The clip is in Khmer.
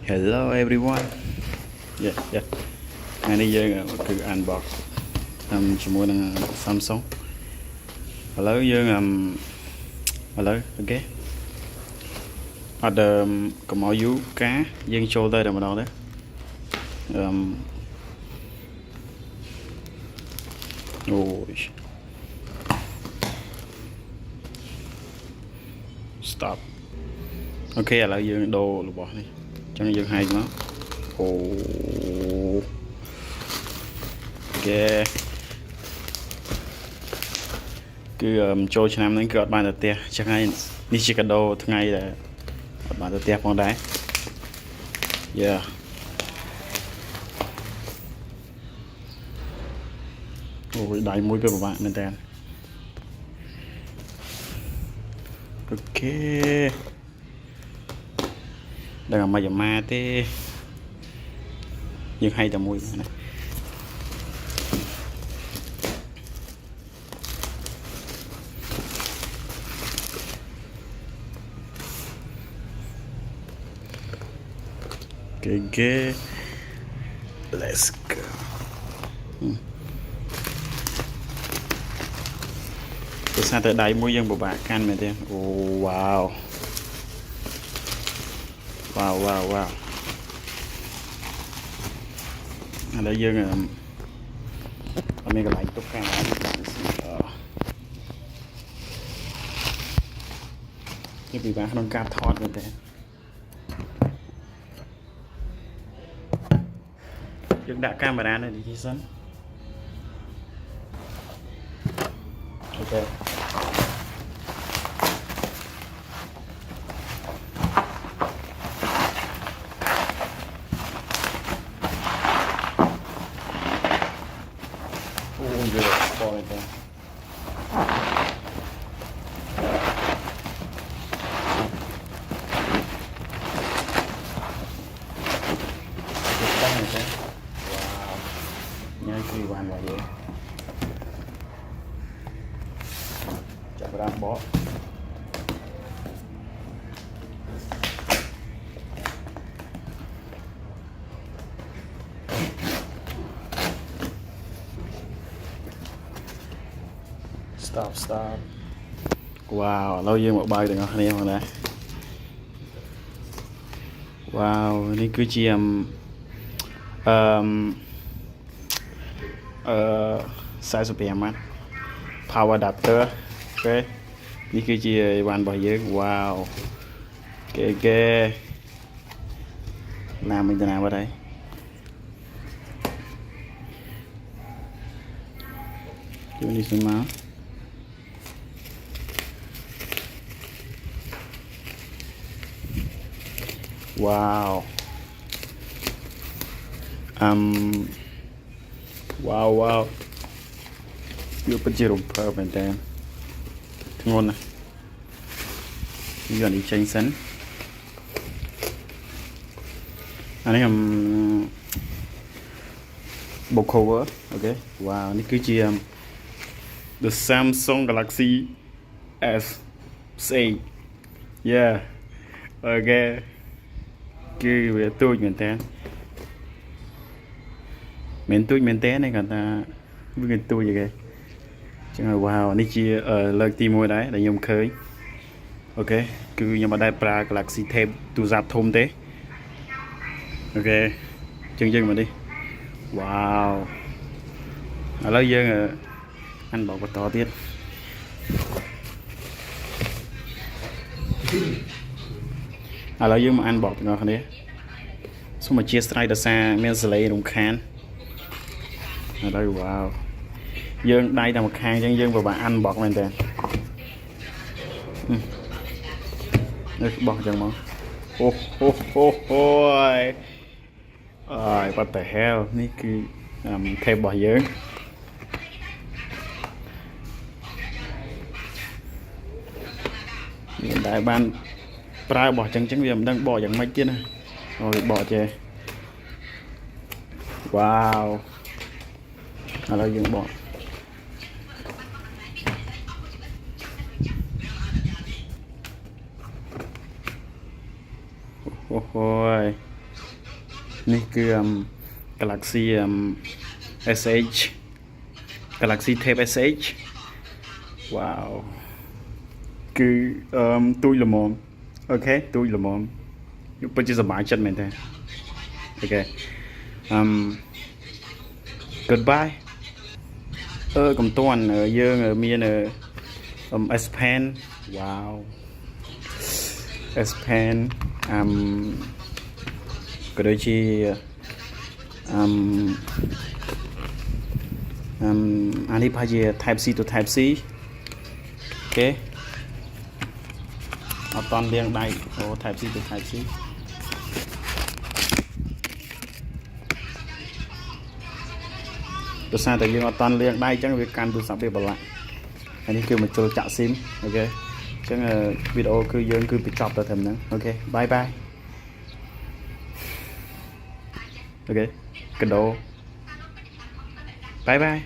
Hello everyone. Yeah. Ngày nayយើងគឺ unbox ជាមួយនឹង Samsung ឥឡូវយើងឥឡូវអូខេអត់កុំឲ្យយូរការយើងចូលទៅតែម្ដងទេអូយ stop អូខេឥឡូវយើងដូររបស់នេះអញ្ចឹងយើងហែកមកអូគេគឺចូលឆ្នាំនេះគឺអត់បានទៅផ្ទះចឹងហើយនេះជាកាដូថ្ងៃដែលអត់បានទៅផ្ទះផងដែរ Yeah អូយដៃមួយក៏ពិបាកមែនតើអូខេដឹងអាម៉ាទេយើងឲ្យតែមួយណាគេ let's go ភាសាតែដៃមួយយើងពិបាកកាន់មែនទេអូវ៉ាវឥឡូវយើងអត់មានកន្លែងទុកកាមេរ៉ានេះពិបាកក្នុងការថតមែនទេយើងដាក់កាមេរ៉ានៅនេះសិនអូខេអូយយកបោះទៅញ៉ៃគឺបានមកយើងចាប់រាមបោះstop វ៉ាវឥឡូវយើងមកបើកទាំងអស់គ្នាមកដែរវ៉ាវនេះគឺជា45ម៉ាត់ power adapter អូខេនេះគឺជាអីវ៉ាន់របស់យើងវ៉ាវគេណាមិញទៅណាបាត់ហើយជួយនេះសិនមកវ៉ាវវ៉ាវវាពិតជារំភើបមែនតើធ្ងន់ណាស់យកនេះចេញសិនអានេះbook cover អូខេវ៉ាវនេះគឺជា the Samsung Galaxy S8 yeah អូខេគឺវាទូចមែនតើមែនទូចមែនតើនេះគាត់ថាវាទូចគេចឹងហើយវ៉ាវនេះជាលើកទី1ដែរដែលខ្ញុំឃើញអូខេគឺខ្ញុំអត់ដែរប្រើ Galaxy Tab ទូរស័ព្ទធំទេអូខេចឹងយើងមកនេះវ៉ាវឥឡូវយើងអានបោកបន្តទៀតឥឡូវយើងមកអានបោកទាំងអស់គ្នាសូមអធិស្ឋានដោយសារមានសលេងរំខានឥឡូវវ៉ាវយើងដៃតែមួយខាងអញ្ចឹងយើងពិបាកអានបោកមែនតើនេះបោះអញ្ចឹងមកអូយwhat the hell នេះគឺថេបរបស់យើងយើងដែរបានប្រើបោះអញ្ចឹងវាមិនដឹងបោះយ៉ាងម៉េចទៀតណាអូយបោះចេះវ៉ាវឥឡូវយើងបោះអូយ នេះគឺ Galaxy SH Galaxy Tab SH វ៉ាវគឺទូចល្មមអូខេទូចល្មមពិតជាសប្បាយចិត្តមែនទេអូខេgoodbye កុំតាន់យើងមានS Pen វ៉ាវ S Pen ក៏ដូចជាអានេះប្រហែលជា Type C to Type C អូខេអត់តន់លាងដៃអូ Type C to Type C ដោយសារតែយើងអត់តន់លាងដៃអញ្ចឹងវាកាន់ទូរស័ព្ទវាប្រឡាក់ហើយនេះគឺមកជុលចាក់ស៊ីមអូខេអញ្ចឹងវីដេអូគឺយើងគឺបញ្ចប់តែត្រឹមហ្នឹងអូខេបាយបាយអូខេកដោបាយបាយ